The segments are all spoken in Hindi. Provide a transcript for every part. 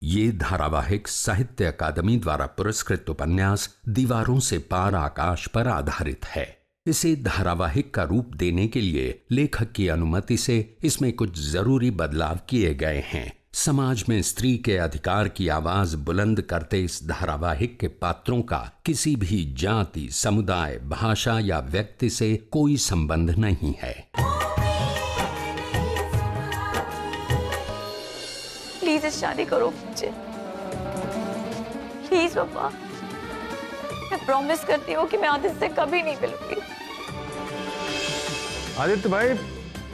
ये धारावाहिक साहित्य अकादमी द्वारा पुरस्कृत उपन्यास दीवारों से पार आकाश पर आधारित है। इसे धारावाहिक का रूप देने के लिए लेखक की अनुमति से इसमें कुछ जरूरी बदलाव किए गए हैं। समाज में स्त्री के अधिकार की आवाज बुलंद करते इस धारावाहिक के पात्रों का किसी भी जाति, समुदाय, भाषा या व्यक्ति से कोई संबंध नहीं है। प्लीज इस शादी करो मुझे, प्लीज पापा। मैं प्रॉमिस करती हूँ कि मैं आदित्य से कभी नहीं मिलूंगी। आदित्य भाई,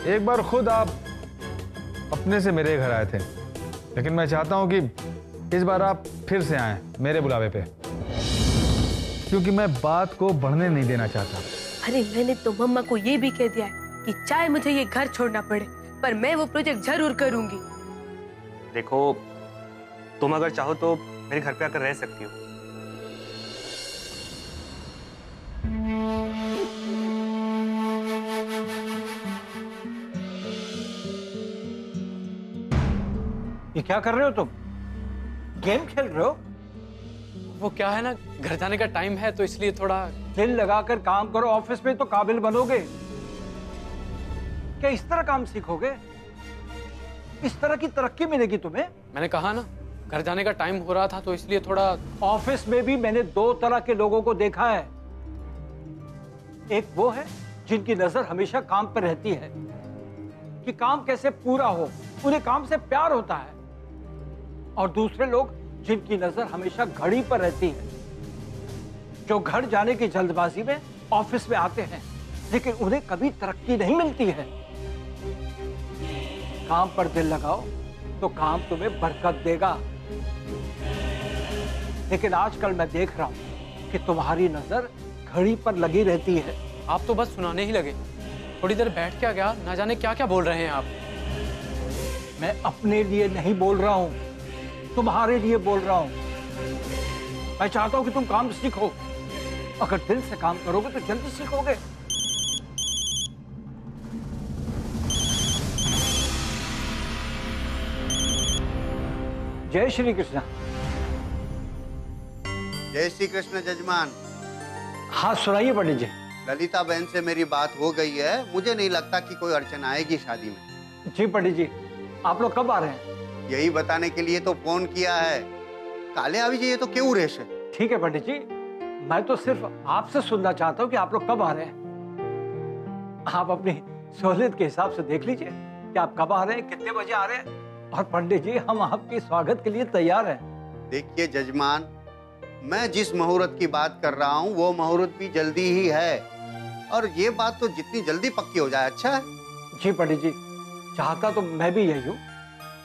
एक बार खुद आप अपने से मेरे घर आए थे, लेकिन मैं चाहता हूं कि इस बार आप फिर से आएं मेरे बुलावे पे, क्योंकि मैं बात को बढ़ने नहीं देना चाहता। अरे मैंने तो मम्मा को ये भी कह दिया है कि चाहे मुझे ये घर छोड़ना पड़े, पर मैं वो प्रोजेक्ट जरूर करूंगी। देखो, तुम अगर चाहो तो मेरे घर पे आकर रह सकती हो। ये क्या कर रहे हो तुम? गेम खेल रहे हो? वो क्या है ना, घर जाने का टाइम है तो इसलिए थोड़ा दिल लगाकर काम करो, ऑफिस में तो काबिल बनोगे। क्या इस तरह काम सीखोगे? इस तरह की तरक्की मिलेगी तुम्हें? मैंने कहा ना, घर जाने का टाइम हो रहा था तो इसलिए थोड़ा। ऑफिस में भी मैंने दो तरह के लोगों को देखा है। एक वो है जिनकी नजर हमेशा काम पर रहती है कि काम कैसे पूरा हो, उन्हें काम से प्यार होता है। और दूसरे लोग जिनकी नजर हमेशा घड़ी पर रहती है, जो घर जाने की जल्दबाजी में ऑफिस में आते हैं, लेकिन उन्हें कभी तरक्की नहीं मिलती है। काम पर दिल लगाओ तो काम तुम्हें बरकत देगा। लेकिन आजकल मैं देख रहा हूं कि तुम्हारी नजर घड़ी पर लगी रहती है। आप तो बस सुनाने ही लगे, थोड़ी देर बैठ के गया, ना जाने क्या क्या बोल रहे हैं आप। मैं अपने लिए नहीं बोल रहा हूं, तुम्हारे लिए बोल रहा हूं। मैं चाहता हूं कि तुम काम सीखो। अगर दिल से काम करोगे तो जल्दी सीखोगे। जय श्री कृष्ण। जय श्री कृष्ण जजमान। हाँ सुनाइए पंडित जी। ललिता बहन से मेरी बात हो गई है, मुझे नहीं लगता कि कोई अड़चन आएगी शादी में। जी पंडित जी, आप लोग कब आ रहे हैं? यही बताने के लिए तो फोन किया है। काले आ जाइए तो क्यों रेश है? ठीक है पंडित जी, मैं तो सिर्फ आपसे सुनना चाहता हूँ कि आप लोग कब आ रहे हैं। आप अपनी सहूलियत के हिसाब से देख लीजिए कि आप कब आ रहे हैं, कितने बजे आ रहे हैं। और पंडित जी, हम आपके स्वागत के लिए तैयार हैं। देखिए जजमान, मैं जिस मुहूर्त की बात कर रहा हूँ वो मुहूर्त भी जल्दी ही है, और ये बात तो जितनी जल्दी पक्की हो जाए अच्छा है। जी पंडित जी, चाहता तो मैं भी यही हूँ।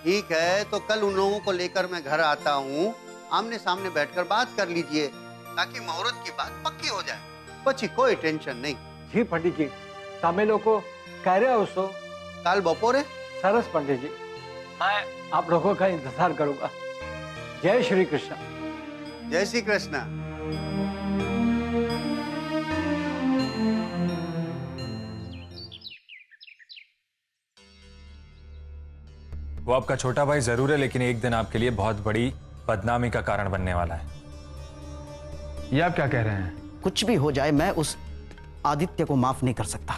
ठीक है, तो कल उन लोगों को लेकर मैं घर आता हूँ, आमने सामने बैठकर बात कर लीजिए ताकि मुहूर्त की बात पक्की हो जाए। પછી कोई टेंशन नहीं। जी पंडित जी, તમે લોકો ક્યારે આવશો? કાલ બપોરે। सरस पंडित जी, मैं आप लोगों का इंतजार करूंगा। जय श्री कृष्ण। जय श्री कृष्ण। वो आपका छोटा भाई जरूर है, लेकिन एक दिन आपके लिए बहुत बड़ी बदनामी का कारण बनने वाला है। ये आप क्या कह रहे हैं? कुछ भी हो जाए, मैं उस आदित्य को माफ नहीं कर सकता।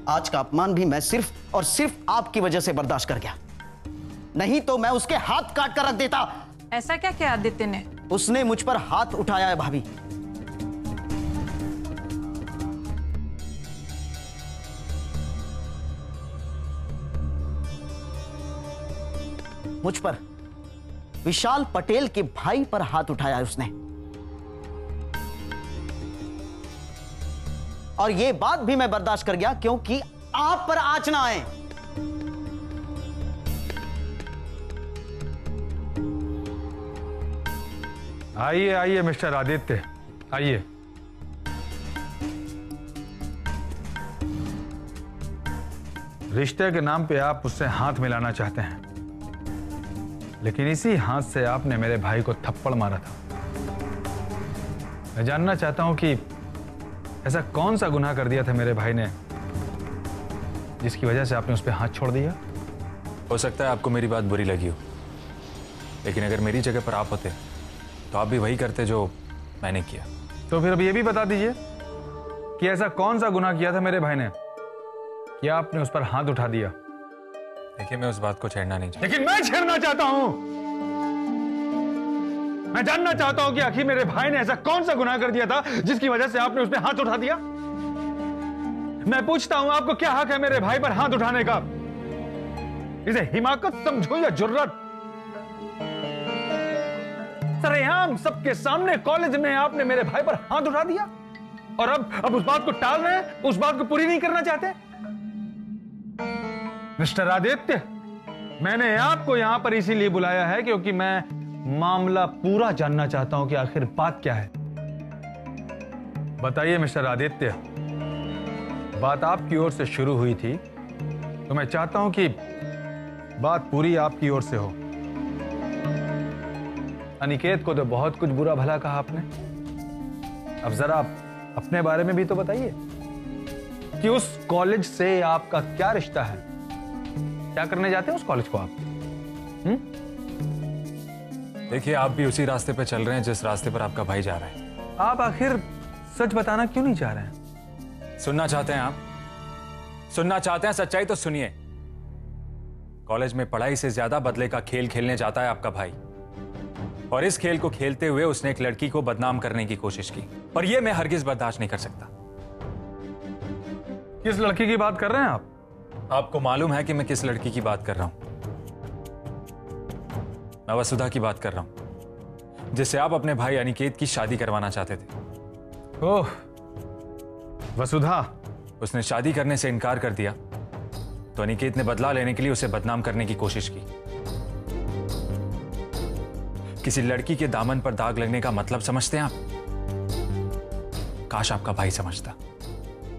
आज का अपमान भी मैं सिर्फ और सिर्फ आपकी वजह से बर्दाश्त कर गया, नहीं तो मैं उसके हाथ काट कर रख देता। ऐसा क्या किया आदित्य ने? उसने मुझ पर हाथ उठाया है भाभी। मुझ पर, विशाल पटेल के भाई पर हाथ उठाया है उसने। और यह बात भी मैं बर्दाश्त कर गया क्योंकि आप पर आंच ना आए। आइए आइए मिस्टर आदित्य, आइए। रिश्ते के नाम पे आप उससे हाथ मिलाना चाहते हैं, लेकिन इसी हाथ से आपने मेरे भाई को थप्पड़ मारा था। मैं जानना चाहता हूं कि ऐसा कौन सा गुनाह कर दिया था मेरे भाई ने जिसकी वजह से आपने उस पर हाथ छोड़ दिया? हो सकता है आपको मेरी बात बुरी लगी हो, लेकिन अगर मेरी जगह पर आप होते तो आप भी वही करते जो मैंने किया। तो फिर अब ये भी बता दीजिए कि ऐसा कौन सा गुनाह किया था मेरे भाई ने कि आपने उस पर हाथ उठा दिया? देखिए, मैं उस बात को छेड़ना नहीं चाहता। लेकिन मैं छेड़ना चाहता हूं। मैं जानना चाहता हूं कि आखिर मेरे भाई ने ऐसा कौन सा गुनाह कर दिया था जिसकी वजह से आपने उस पर हाथ उठा दिया। मैं पूछता हूं, आपको क्या हक है मेरे भाई पर हाथ उठाने का? इसे हिमाकत समझो या जुर्रत? सरेआम सबके सामने कॉलेज में आपने मेरे भाई पर हाथ उठा दिया और अब उस बात को टाल रहे हैं, उस बात को पूरी नहीं करना चाहते। मिस्टर आदित्य, मैंने आपको यहां पर इसीलिए बुलाया है क्योंकि मैं मामला पूरा जानना चाहता हूं कि आखिर बात क्या है। बताइए मिस्टर आदित्य, बात आपकी ओर से शुरू हुई थी तो मैं चाहता हूं कि बात पूरी आपकी ओर से हो। अनिकेत को तो बहुत कुछ बुरा भला कहा आपने, अब जरा अपने बारे में भी तो बताइए कि उस कॉलेज से आपका क्या रिश्ता है? क्या करने जाते हैं उस कॉलेज को आप? देखिए, आप भी उसी रास्ते पे चल रहे हैं जिस रास्ते पर आपका भाई जा रहा है। आप आखिर सच बताना क्यों नहीं चाह रहे हैं? सुनना चाहते हैं आप? सुनना चाहते हैं सच्चाई तो सुनिए। कॉलेज में पढ़ाई से ज्यादा बदले का खेल खेलने जाता है आपका भाई, और इस खेल को खेलते हुए उसने एक लड़की को बदनाम करने की कोशिश की, और यह मैं हरगिज बर्दाश्त नहीं कर सकता। किस लड़की की बात कर रहे हैं आप? आपको मालूम है कि मैं किस लड़की की बात कर रहा हूं। मैं वसुधा की बात कर रहा हूं, जिससे आप अपने भाई अनिकेत की शादी करवाना चाहते थे। ओह, वसुधा। उसने शादी करने से इनकार कर दिया तो अनिकेत ने बदला लेने के लिए उसे बदनाम करने की कोशिश की। किसी लड़की के दामन पर दाग लगने का मतलब समझते हैं आप? काश आपका भाई समझता।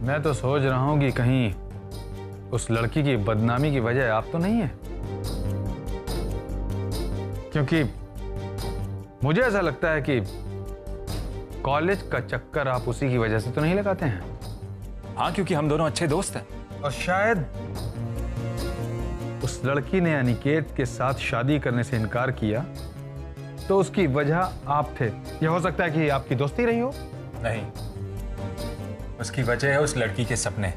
मैं तो सोच रहा हूं कि कहीं उस लड़की की बदनामी की वजह आप तो नहीं है, क्योंकि मुझे ऐसा लगता है कि कॉलेज का चक्कर आप उसी की वजह से तो नहीं लगाते हैं। हाँ, क्योंकि हम दोनों अच्छे दोस्त हैं। और शायद उस लड़की ने अनिकेत के साथ शादी करने से इनकार किया तो उसकी वजह आप थे। यह हो सकता है कि आपकी दोस्ती रही हो। नहीं, उसकी वजह है उस लड़की के सपने।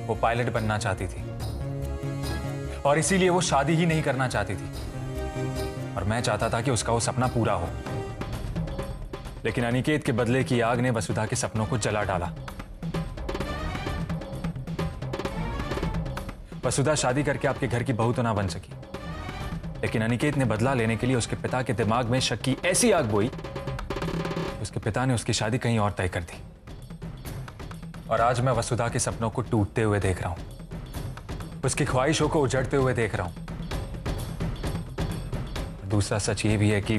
वो पायलट बनना चाहती थी और इसीलिए वो शादी ही नहीं करना चाहती थी, और मैं चाहता था कि उसका वो सपना पूरा हो। लेकिन अनिकेत के बदले की आग ने वसुधा के सपनों को जला डाला। वसुधा शादी करके आपके घर की बहू तो ना बन सकी, लेकिन अनिकेत ने बदला लेने के लिए उसके पिता के दिमाग में शक की ऐसी आग बोई, उसके पिता ने उसकी शादी कहीं और तय कर दी। और आज मैं वसुधा के सपनों को टूटते हुए देख रहा हूं, उसकी ख्वाहिशों को उजड़ते हुए देख रहा हूं। दूसरा सच ये भी है कि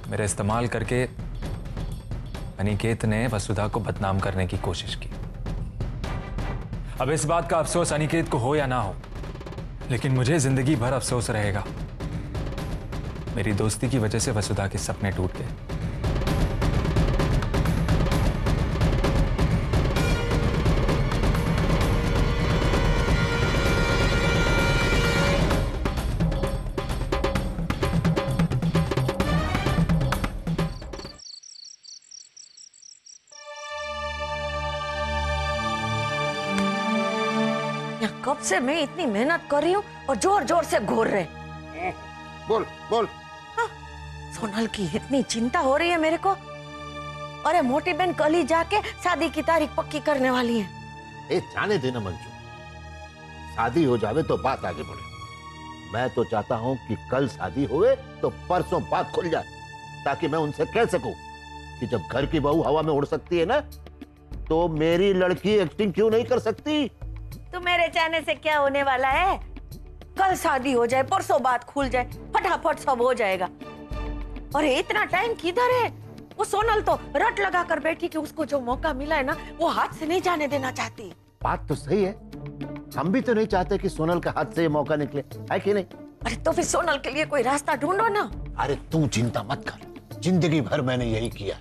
मेरा इस्तेमाल करके अनिकेत ने वसुधा को बदनाम करने की कोशिश की। अब इस बात का अफसोस अनिकेत को हो या ना हो, लेकिन मुझे जिंदगी भर अफसोस रहेगा। मेरी दोस्ती की वजह से वसुधा के सपने टूट गए। कब से मैं इतनी मेहनत कर रही हूँ और जोर जोर से घूर रहे। बोल बोल। हाँ, सोनल की इतनी चिंता हो रही है मेरे को। अरे मोटी बहन कल ही जाके शादी की तारीख पक्की करने वाली है। ए, जाने देना मंजू, शादी हो जावे तो बात आगे बढ़े। मैं तो चाहता हूँ कि कल शादी हुए तो परसों बात खुल जाए, ताकि मैं उनसे कह सकूं कि जब घर की बहू हवा में उड़ सकती है ना, तो मेरी लड़की एक्टिंग क्यों नहीं कर सकती। तो मेरे चाहने से क्या होने वाला है? कल शादी हो जाए, परसों बात खुल जाए, फटाफट सब हो जाएगा। अरे इतना टाइम किधर है? वो सोनल तो रट लगा कर बैठी कि उसको जो मौका मिला है ना, वो हाथ से नहीं जाने देना चाहती। बात तो सही है, हम भी तो नहीं चाहते कि सोनल के हाथ से ये मौका निकले, है कि नहीं? अरे तो फिर सोनल के लिए कोई रास्ता ढूंढो ना। अरे तू चिंता मत कर, जिंदगी भर मैंने यही किया।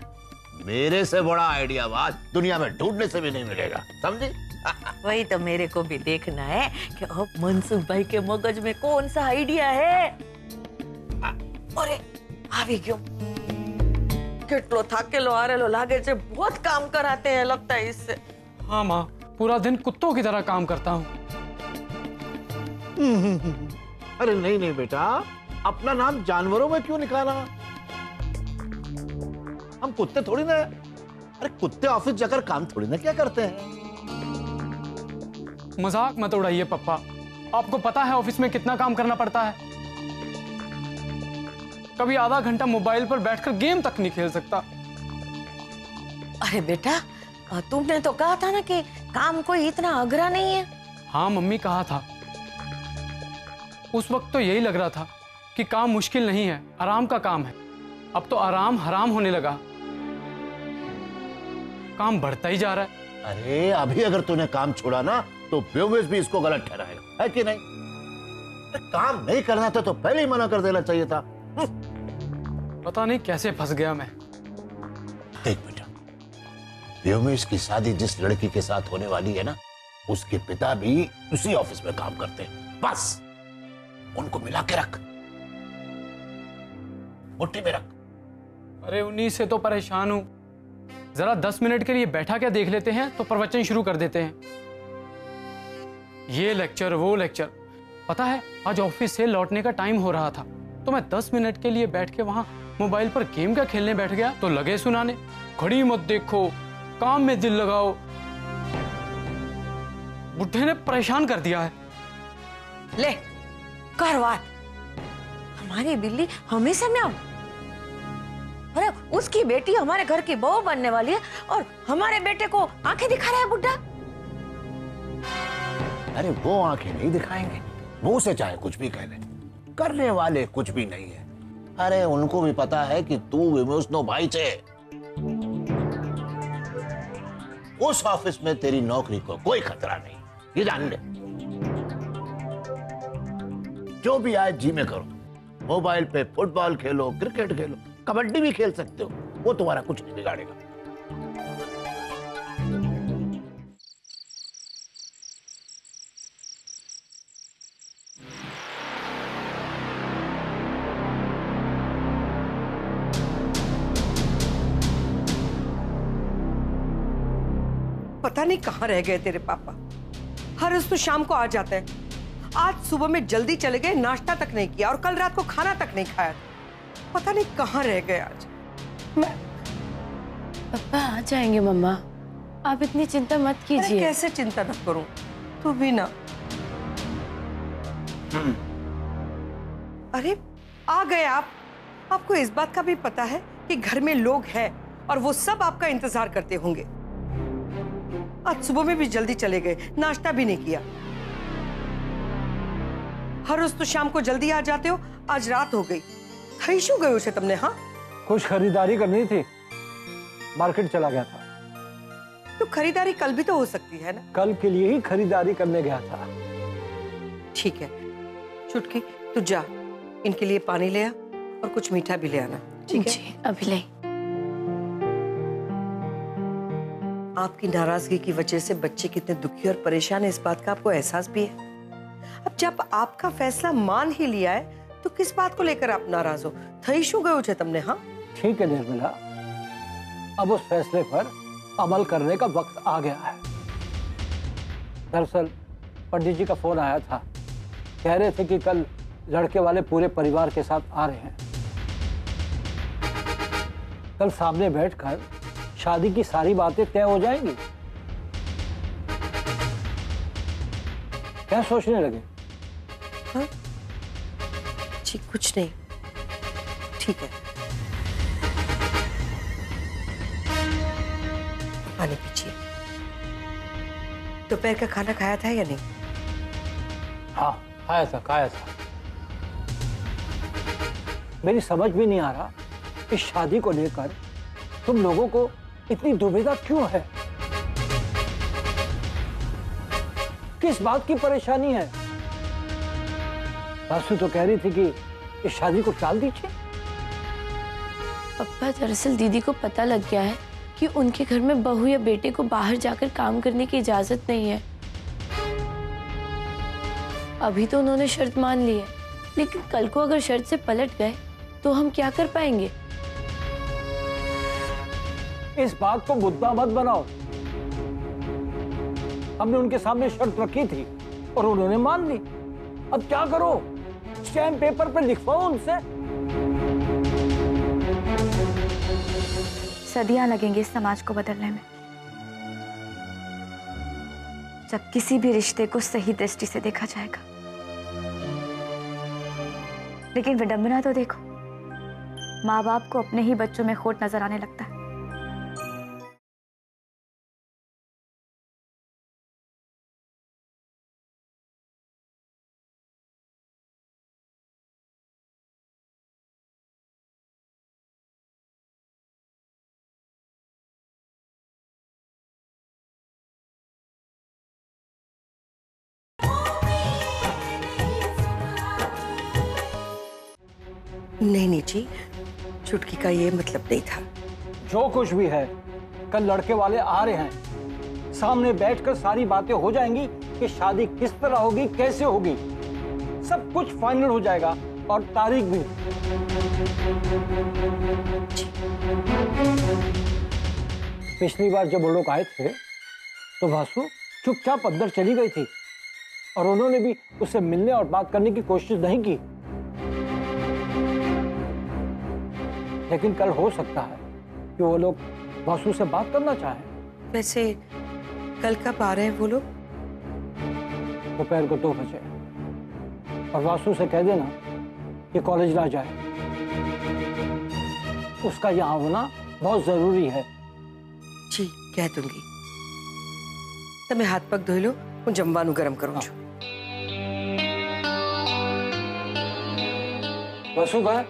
मेरे से बड़ा आइडिया बात दुनिया में ढूंढने से भी नहीं मिलेगा, समझी? वही तो मेरे को भी देखना है कि अब मनसुख भाई के मगज में कौन सा आइडिया है। अरे आवी क्यों कितलो थाकेलो आरेलो लागे छे, बहुत काम कराते हैं लगता है इससे। हाँ माँ, पूरा दिन कुत्तों की तरह काम करता हूँ। अरे नहीं नहीं बेटा, अपना नाम जानवरों में क्यों निकाला? हम कुत्ते थोड़ी ना। अरे कुत्ते ऑफिस जाकर काम थोड़ी ना क्या करते हैं। मजाक मत उड़ाइए पप्पा, आपको पता है ऑफिस में कितना काम करना पड़ता है। कभी आधा घंटा मोबाइल पर बैठकर गेम तक नहीं खेल सकता। अरे बेटा, तुमने तो कहा था ना कि काम कोई इतना अघरा नहीं है। हाँ मम्मी, कहा था। उस वक्त तो यही लग रहा था कि काम मुश्किल नहीं है, आराम का काम है। अब तो आराम हराम होने लगा, काम बढ़ता ही जा रहा है। अरे अभी अगर तूने काम छोड़ा ना तो व्योमेश भी इसको गलत ठहराएगा, है कि नहीं? काम नहीं करना था तो पहले ही मना कर देना चाहिए था। पता नहीं कैसे फंस गया मैं। देख बेटा, व्योमेश की शादी जिस लड़की के साथ होने वाली है ना, उसके पिता भी उसी ऑफिस में काम करते हैं। बस उनको मिला के रख, मुट्ठी में रख। अरे उन्हीं से तो परेशान हूं। जरा 10 मिनट के लिए बैठा क्या देख लेते हैं तो प्रवचन शुरू कर देते हैं। ये लेक्चर वो लेक्चर। पता है, आज ऑफिस से लौटने का टाइम हो रहा था तो मैं 10 मिनट के लिए बैठ के वहां मोबाइल पर गेम का खेलने बैठ गया तो लगे सुनाने, घड़ी मत देखो, काम में दिल लगाओ। बुढ़े ने परेशान कर दिया है। ले कर बात, हमारी बिल्ली हमेशा म्याऊं। अरे उसकी बेटी हमारे घर की बहू बनने वाली है और हमारे बेटे को आंखें दिखा रहा है बुड्ढा। अरे वो आंखें नहीं दिखाएंगे, मुंह से चाहे कुछ भी कह ले, करने वाले कुछ भी नहीं है। अरे उनको भी पता है कि तू विमोचनो भाई छे। उस ऑफिस में तेरी नौकरी को कोई खतरा नहीं, ये जान ले। जो भी आए जी में करो, मोबाइल पे फुटबॉल खेलो, क्रिकेट खेलो, कबड्डी भी खेल सकते हो, वो तुम्हारा कुछ नहीं बिगाड़ेगा। पता नहीं कहाँ रह गए तेरे पापा। हर रोज तो शाम को आ जाते हैं। आज सुबह में जल्दी चले गए, नाश्ता तक नहीं किया और कल रात को खाना तक नहीं खाया। पता नहीं कहाँ रह गए आज। पापा आ जाएंगे मम्मा, आप इतनी चिंता मत कीजिए। कैसे चिंता न करूं, तू भी ना। अरे आ गए आप। आपको इस बात का भी पता है कि घर में लोग हैं और वो सब आपका इंतजार करते होंगे। आज सुबह में भी जल्दी चले गए, नाश्ता भी नहीं किया। हर रोज तो शाम को जल्दी आ जाते हो, आज रात हो गई। थई शू गयो छे तुमने? हाँ, कुछ खरीदारी करनी थी, मार्केट चला गया था। तो खरीदारी कल भी तो हो सकती है ना। कल के लिए ही खरीदारी करने गया था। ठीक है चुटकी, तू जा, इनके लिए पानी ले आ और कुछ मीठा भी ले आना। ठीक है, अभी ले। आपकी नाराजगी की वजह से बच्चे कितने दुखी और परेशान है, इस बात का आपको एहसास भी है। अब जब आपका फैसला मान ही लिया है तो किस बात को लेकर आप नाराज हो? थई शू गयो छे तुमने? हाँ ठीक है निर्मला, अब उस फैसले पर अमल करने का वक्त आ गया है। दरअसल पंडित जी का फोन आया था, कह रहे थे कि कल लड़के वाले पूरे परिवार के साथ आ रहे हैं। कल सामने बैठकर शादी की सारी बातें तय हो जाएंगी। क्या सोचने लगे? हाँ? जी कुछ नहीं, ठीक है। पानी पीजिए। दोपहर का खाना खाया था या नहीं? हाँ खाया था। मेरी समझ भी नहीं आ रहा इस शादी को लेकर तुम लोगों को इतनी दुविधा क्यों है? किस बात की परेशानी है? बासु तो कह रही थी कि इस शादी को टाल दीजिए। पप्पा दरअसल दीदी को पता लग गया है कि उनके घर में बहू या बेटे को बाहर जाकर काम करने की इजाजत नहीं है। अभी तो उन्होंने शर्त मान ली है, लेकिन कल को अगर शर्त से पलट गए तो हम क्या कर पाएंगे? इस बात को मुद्दा मत बनाओ। हमने उनके सामने शर्त रखी थी और उन्होंने मान ली। अब क्या करो? स्टैम्प पेपर पर लिखवाओ उनसे। सदियां लगेंगी इस समाज को बदलने में, जब किसी भी रिश्ते को सही दृष्टि से देखा जाएगा। लेकिन विडंबना तो देखो, माँ बाप को अपने ही बच्चों में खोट नजर आने लगता है। नहीं जी, चुटकी का ये मतलब नहीं था। जो कुछ भी है, कल लड़के वाले आ रहे हैं, सामने बैठकर सारी बातें हो जाएंगी कि शादी किस तरह होगी, कैसे होगी। सब कुछ फाइनल हो जाएगा और तारीख भी। पिछली बार जब वो लोग आए थे तो वासु चुपचाप अंदर चली गई थी और उन्होंने भी उससे मिलने और बात करने की कोशिश नहीं की। लेकिन कल हो सकता है कि वो लोग वासु से बात करना चाहें। वैसे कल कब आ रहे हैं वो लोग? दोपहर को 2 बजे। और वासु से कह देना कि कॉलेज ना जाए, उसका यहाँ होना बहुत जरूरी है। जी कह दूंगी। તમે હાથ પગ ધોઈ લો, હું જમવાનું ગરમ કરું છું। વસુભાઈ,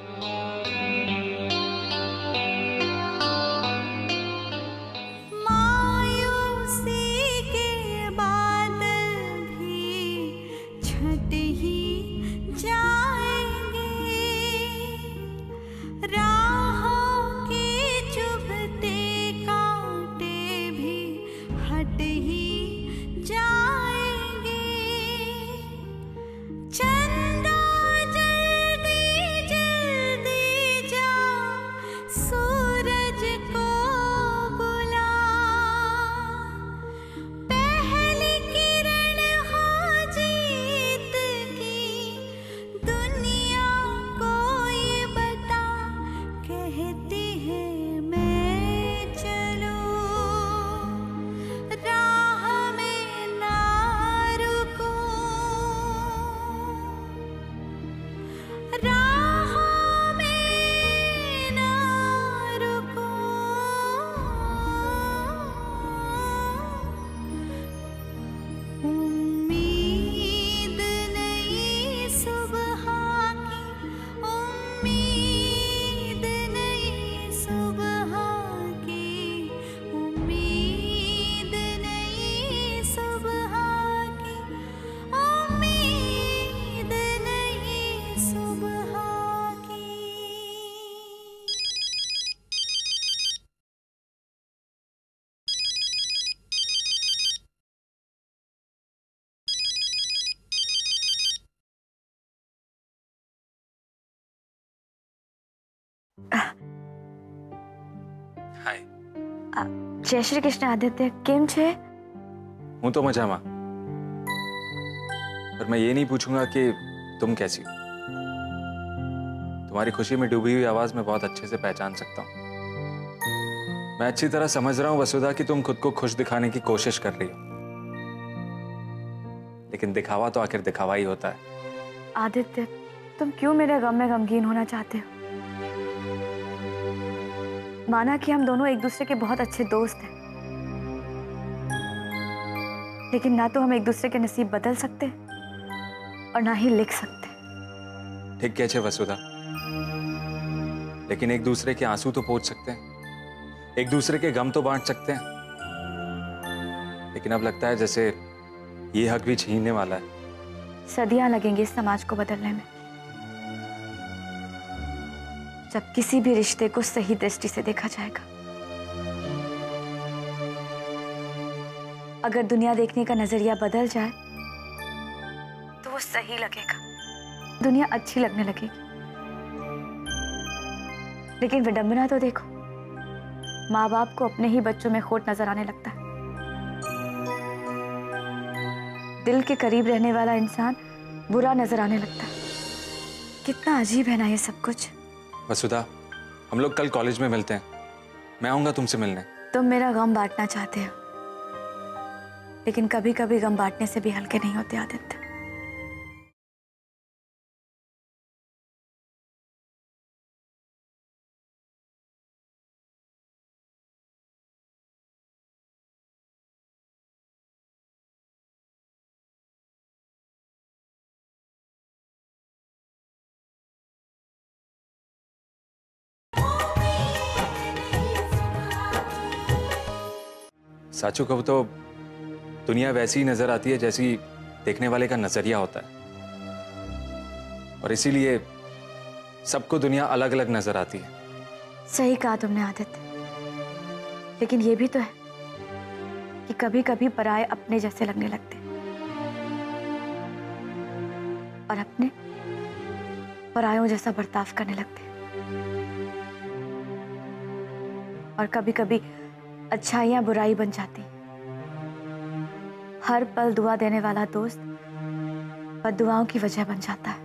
हाय। जय श्री कृष्ण आदित्य, केम छे? हूँ तो मजा में, पर मैं ये नहीं पूछूंगा कि तुम कैसी हो। तुम्हारी खुशी में डूबी हुई आवाज में बहुत अच्छे से पहचान सकता हूँ। मैं अच्छी तरह समझ रहा हूँ वसुधा कि तुम खुद को खुश दिखाने की कोशिश कर रही हो, लेकिन दिखावा तो आखिर दिखावा ही होता है। आदित्य, तुम क्यों मेरे गम में गमगीन होना चाहते हो? माना कि हम दोनों एक दूसरे के बहुत अच्छे दोस्त हैं, लेकिन ना तो हम एक दूसरे के नसीब बदल सकते और ना ही लिख सकते। ठीक कहे वसुधा, लेकिन एक दूसरे के आंसू तो पोंछ सकते हैं, एक दूसरे के गम तो बांट सकते हैं। लेकिन अब लगता है जैसे ये हक भी छीनने वाला है। सदियां लगेंगी इस समाज को बदलने में, जब किसी भी रिश्ते को सही दृष्टि से देखा जाएगा। अगर दुनिया देखने का नजरिया बदल जाए तो वो सही लगेगा, दुनिया अच्छी लगने लगेगी। लेकिन विडंबना तो देखो, माँ बाप को अपने ही बच्चों में खोट नजर आने लगता है। दिल के करीब रहने वाला इंसान बुरा नजर आने लगता है। कितना अजीब है ना ये सब कुछ। वसुधा, हम लोग कल कॉलेज में मिलते हैं, मैं आऊंगा तुमसे मिलने। तुम मेरा गम बांटना चाहते हो, लेकिन कभी कभी गम बांटने से भी हल्के नहीं होते आदित्य। साचू कहूं तो दुनिया वैसी ही नजर आती है जैसी देखने वाले का नजरिया होता है, और इसीलिए सबको दुनिया अलग अलग नजर आती है। सही कहा तुमने आदित्य, लेकिन ये भी तो है कि कभी कभी पराये अपने जैसे लगने लगते हैं और अपने परायों जैसा बर्ताव करने लगते हैं। और कभी कभी अच्छाइयां बुराई बन जाती। हर पल दुआ देने वाला दोस्त बद्दुआओं की वजह बन जाता है।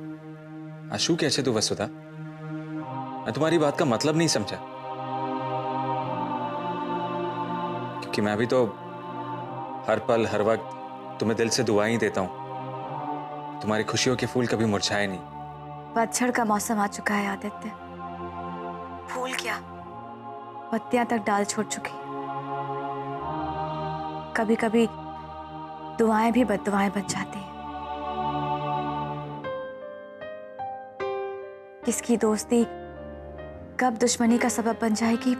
आशु कैसे तू वसुधा? मैं तुम्हारी बात का मतलब नहीं समझा, क्योंकि मैं भी तो हर पल हर वक्त तुम्हें दिल से दुआएं देता हूं। तुम्हारी खुशियों के फूल कभी मुरझाए नहीं। पतझड़ का मौसम आ चुका है आदित्य। फूल क्या, पत्तियां तक डाल छोड़ चुकी। कभी कभी दुआएं भी बद्दुआएं बन जाती हैं। किसकी दोस्ती कब दुश्मनी का सबब बन जाएगी,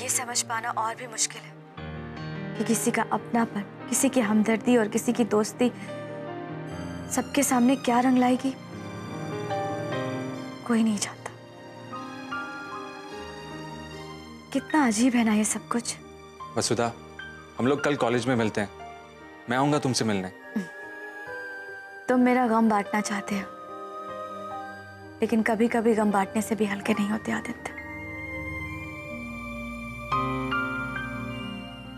ये समझ पाना और भी मुश्किल है कि किसी का अपनापन, किसी की हमदर्दी और किसी की दोस्ती सबके सामने क्या रंग लाएगी, कोई नहीं जानता। कितना अजीब है ना ये सब कुछ। वसुधा, हम लोग कल कॉलेज में मिलते हैं, मैं आऊंगा तुमसे मिलने। तुम मेरा गम बांटना चाहते हो, लेकिन कभी कभी गम बांटने से भी हल्के नहीं होते आदित्य।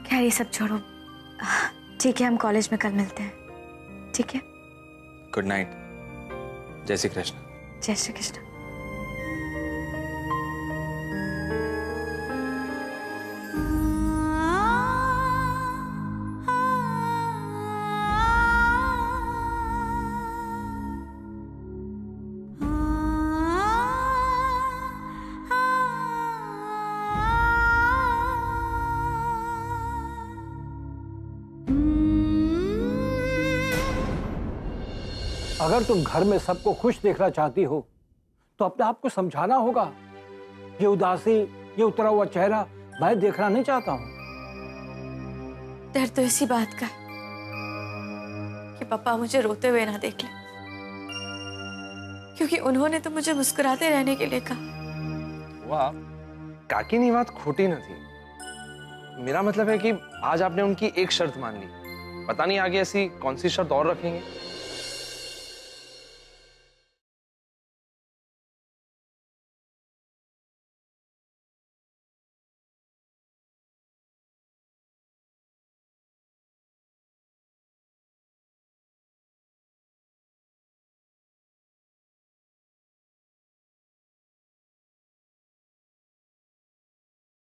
खैर ये सब छोड़ो, ठीक है हम कॉलेज में कल मिलते हैं, ठीक है? Good night. जय श्री कृष्ण। जय श्री कृष्ण। अगर तुम घर में सबको खुश देखना चाहती हो तो अपने आप को समझाना होगा। ये उदासी, ये उतरा हुआ चेहरा मैं देखना नहीं चाहता हूं। डर तो इसी बात का है कि पापा मुझे रोते हुए ना देख लें, क्योंकि उन्होंने तो मुझे मुस्कुराते रहने के लिए कहा। वाह, काकीनी बात खोटी न थी। मेरा मतलब है कि आज आपने उनकी एक शर्त मान ली, पता नहीं आगे ऐसी कौन सी शर्त और रखेंगे।